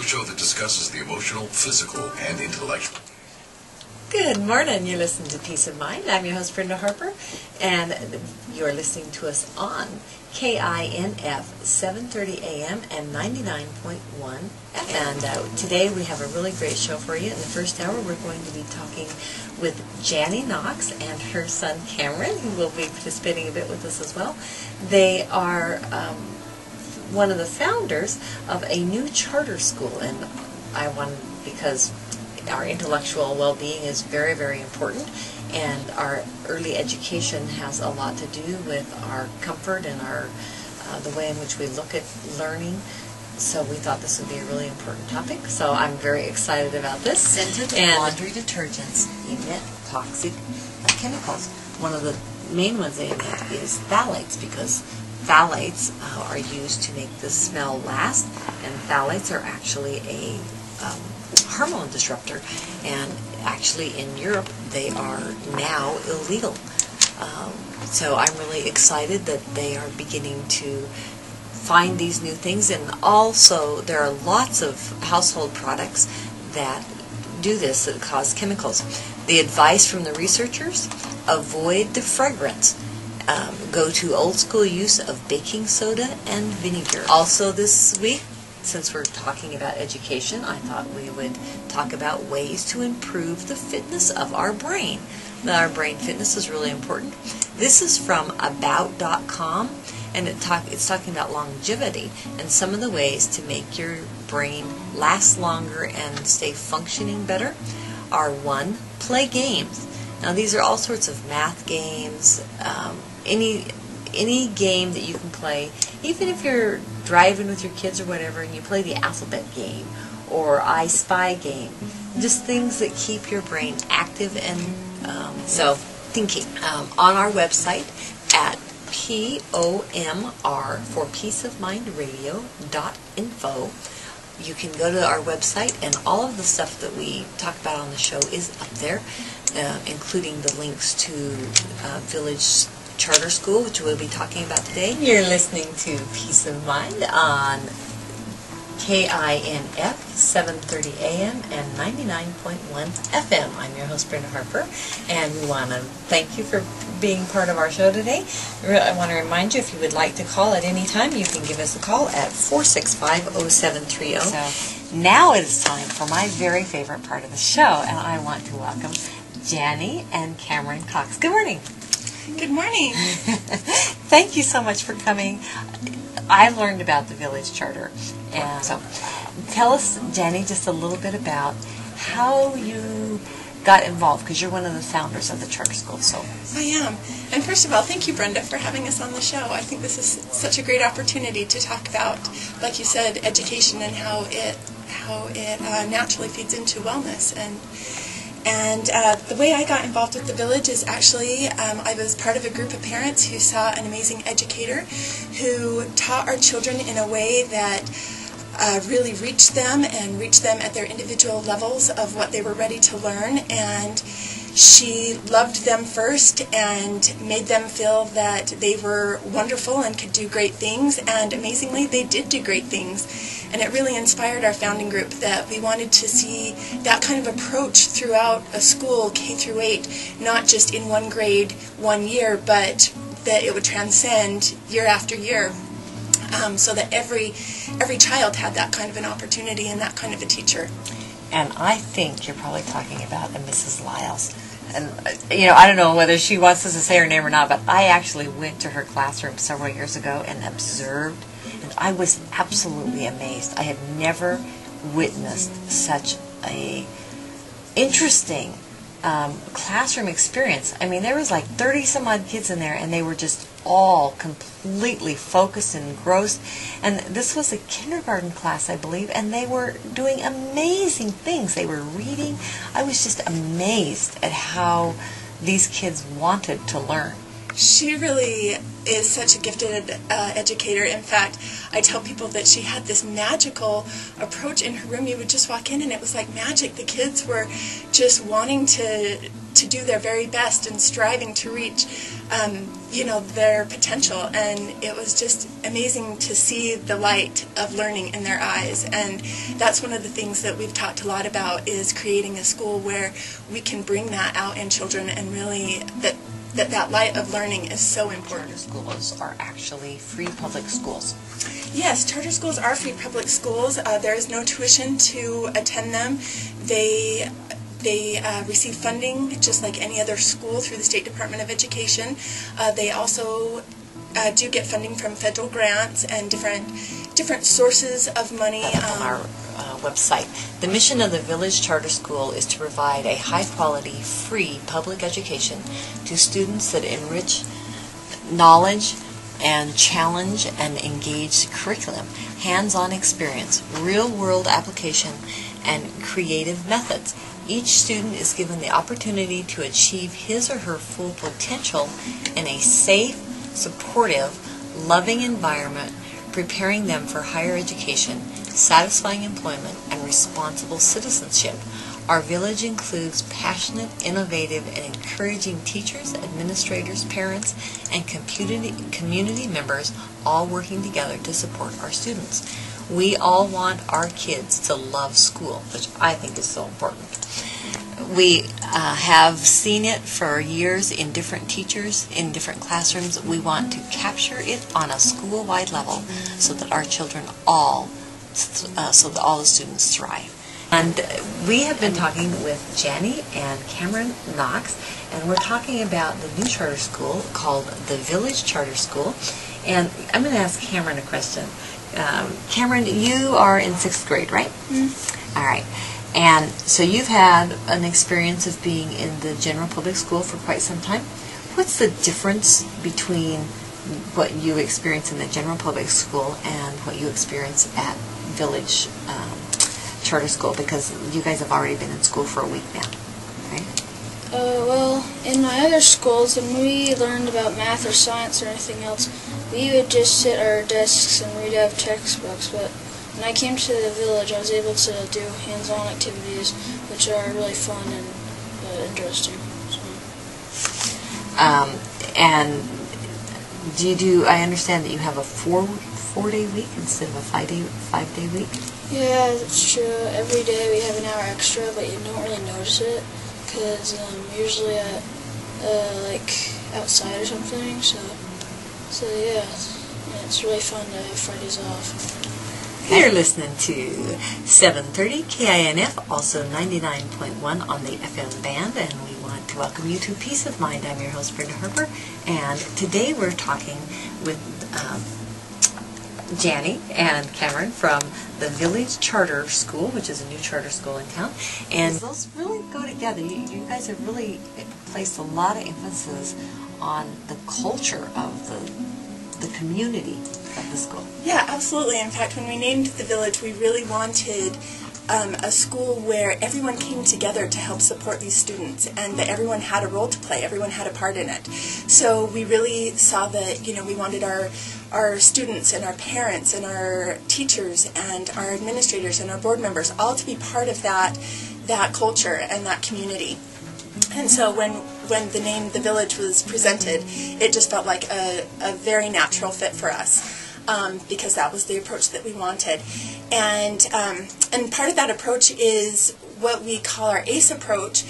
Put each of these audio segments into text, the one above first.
show that discusses the emotional, physical, and intellectual. Good morning. You're listening to Peace of Mind. I'm your host, Brenda Harper, and you're listening to us on KINF 7:30 a.m. and 99.1 FM. And today we have a really great show for you. In the first hour, we're going to be talking with Janny Knox and her son Cameron, who will be participating a bit with us as well. They are one of the founders of a new charter school, and I wanted, because our intellectual well-being is very, very important, and our early education has a lot to do with our comfort and our the way in which we look at learning. So we thought this would be a really important topic. So I'm very excited about this. Scented laundry detergents emit toxic chemicals. One of the main ones they emit is phthalates, because phthalates are used to make the smell last, and phthalates are actually a hormone disruptor, and actually in Europe they are now illegal. So I'm really excited that they are beginning to find these new things, and also there are lots of household products that do this, that cause chemicals. The advice from the researchers: avoid the fragrance. Go to old school use of baking soda and vinegar. Also this week, since we're talking about education, I thought we would talk about ways to improve the fitness of our brain. Our brain fitness is really important. This is from about.com, and it's talking about longevity, and some of the ways to make your brain last longer and stay functioning better are: 1, play games. Now these are all sorts of math games, any game that you can play, even if you're driving with your kids or whatever, and you play the alphabet game or I Spy game, just things that keep your brain active and thinking. On our website at POMR for peaceofmindradio.info, you can go to our website, and all of the stuff that we talk about on the show is up there, including the links to Village Charter School, which we'll be talking about today. You're listening to Peace of Mind on KINF 7:30 a.m. and 99.1 FM. I'm your host, Brenda Harper, and we want to thank you for being part of our show today. I want to remind you, if you would like to call at any time, you can give us a call at 465-0730. So now it is time for my very favorite part of the show, and I want to welcome Janny and Cameron Cox. Good morning. Good morning. Thank you so much for coming. I learned about the Village Charter, and so tell us, Janny, just a little bit about how you got involved, because you're one of the founders of the charter school. So I am. And first of all, thank you, Brenda, for having us on the show. I think this is such a great opportunity to talk about, like you said, education and how it naturally feeds into wellness. And the way I got involved with the Village is actually I was part of a group of parents who saw an amazing educator who taught our children in a way that really reached them at their individual levels of what they were ready to learn. And she loved them first and made them feel that they were wonderful and could do great things, and amazingly they did do great things. And it really inspired our founding group that we wanted to see that kind of approach throughout a school, K through 8, not just in one grade, 1 year, but that it would transcend year after year, so that every child had that kind of an opportunity and that kind of a teacher. And I think you're probably talking about a Mrs. Lyles. And, I don't know whether she wants us to say her name or not, but I actually went to her classroom several years ago and observed, and I was absolutely amazed. I had never witnessed such a interesting classroom experience. I mean, there was like 30 some odd kids in there, and they were just all completely focused and engrossed. And this was a kindergarten class, I believe, and they were doing amazing things. They were reading. I was just amazed at how these kids wanted to learn. She really is such a gifted educator. In fact, I tell people that she had this magical approach in her room. You would just walk in and it was like magic. The kids were just wanting to to do their very best and striving to reach, their potential. And it was just amazing to see the light of learning in their eyes. And that's one of the things that we've talked a lot about, is creating a school where we can bring that out in children, and really that light of learning is so important. Charter schools are actually free public schools. Yes, charter schools are free public schools. There is no tuition to attend them. They receive funding just like any other school through the State Department of Education. They also do get funding from federal grants and different sources of money. On our website. The mission of the Village Charter School is to provide a high-quality, free public education to students that enrich knowledge and challenge and engage curriculum, hands-on experience, real-world application, and creative methods. Each student is given the opportunity to achieve his or her full potential in a safe, supportive, loving environment, preparing them for higher education, satisfying employment, and responsible citizenship. Our village includes passionate, innovative, and encouraging teachers, administrators, parents, and community members, all working together to support our students. We all want our kids to love school, which I think is so important. We have seen it for years in different teachers, in different classrooms. We want to capture it on a school-wide level so that our children so that all the students thrive. And we have been talking with Janie and Cameron Knox, and we're talking about the new charter school called the Village Charter School. And I'm going to ask Cameron a question. Cameron, you are in 6th grade, right? Mm-hmm. All right. And so you've had an experience of being in the general public school for quite some time. What's the difference between what you experience in the general public school and what you experience at Village Charter School? Because you guys have already been in school for a week now, right? Well, in my other schools, when we learned about math or science or anything else, we would just sit at our desks and read out of textbooks. But when I came to the village, I was able to do hands-on activities, which are really fun and interesting. So. And I understand that you have a four-day week instead of a five-day week? Yeah, that's true. Every day we have an hour extra, but you don't really notice it because usually at outside or something. So yeah, it's really fun to have Fridays off. You're listening to 730 KINF, also 99.1 on the FM band, and we want to welcome you to Peace of Mind. I'm your host, Brenda Harper, and today we're talking with Janie and Cameron from the Village Charter School, which is a new charter school in town, and those really go together. You guys have really placed a lot of emphasis on the culture of the community of the school. Yeah, absolutely. In fact, when we named the village, we really wanted a school where everyone came together to help support these students, and that everyone had a role to play, everyone had a part in it. So we really saw that, we wanted our students and our parents and our teachers and our administrators and our board members all to be part of that culture and that community. And so when the name The Village was presented, it just felt like a very natural fit for us. Because that was the approach that we wanted. And part of that approach is what we call our ACE approach,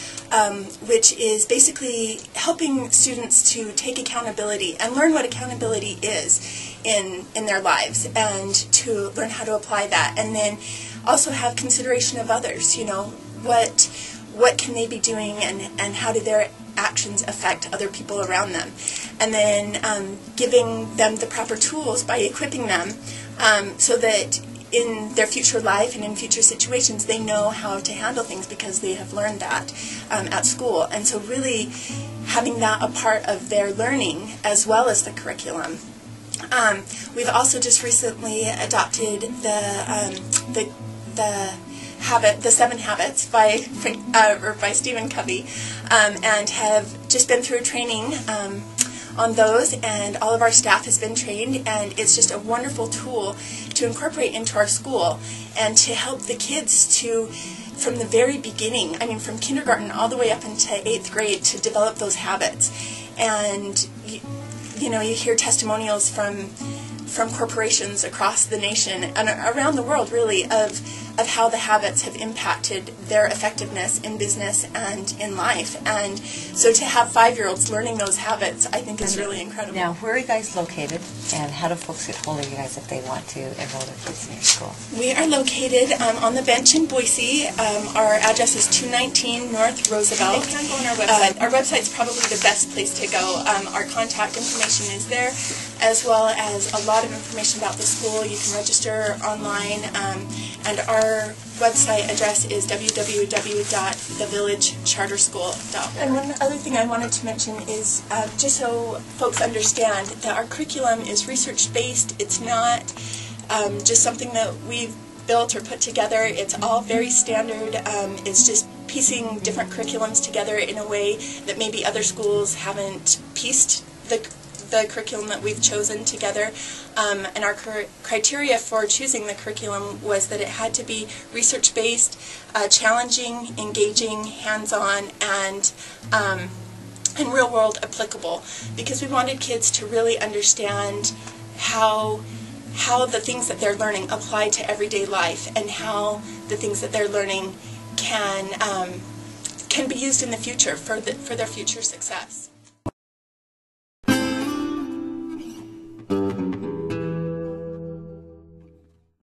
which is basically helping students to take accountability and learn what accountability is in their lives, and to learn how to apply that, and then also have consideration of others. What can they be doing, and how do their actions affect other people around them, and then giving them the proper tools by equipping them so that in their future life and in future situations they know how to handle things because they have learned that at school. And so really having that a part of their learning as well as the curriculum. We've also just recently adopted the 7 Habits by Stephen Covey, and have just been through training on those, and all of our staff has been trained, and it's just a wonderful tool to incorporate into our school and to help the kids to from the very beginning, I mean from kindergarten all the way up into 8th grade, to develop those habits. And you know, you hear testimonials from corporations across the nation and around the world, really, of how the habits have impacted their effectiveness in business and in life. And so to have 5-year-olds learning those habits, I think is really incredible. Now, where are you guys located, and how do folks get hold of you guys if they want to enroll their kids in your school? We are located on the bench in Boise. Our address is 219 North Roosevelt. They can go on our website. Our website's probably the best place to go. Our contact information is there, as well as a lot of information about the school. You can register online, and our website address is www.thevillagecharterschool.org. And one other thing I wanted to mention is, just so folks understand, that our curriculum is research-based. It's not just something that we've built or put together. It's all very standard. It's just piecing different curriculums together in a way that maybe other schools haven't pieced the curriculum that we've chosen together. And our criteria for choosing the curriculum was that it had to be research-based, challenging, engaging, hands-on, and real-world applicable, because we wanted kids to really understand how the things that they're learning apply to everyday life, and how the things that they're learning can be used in the future for their future success.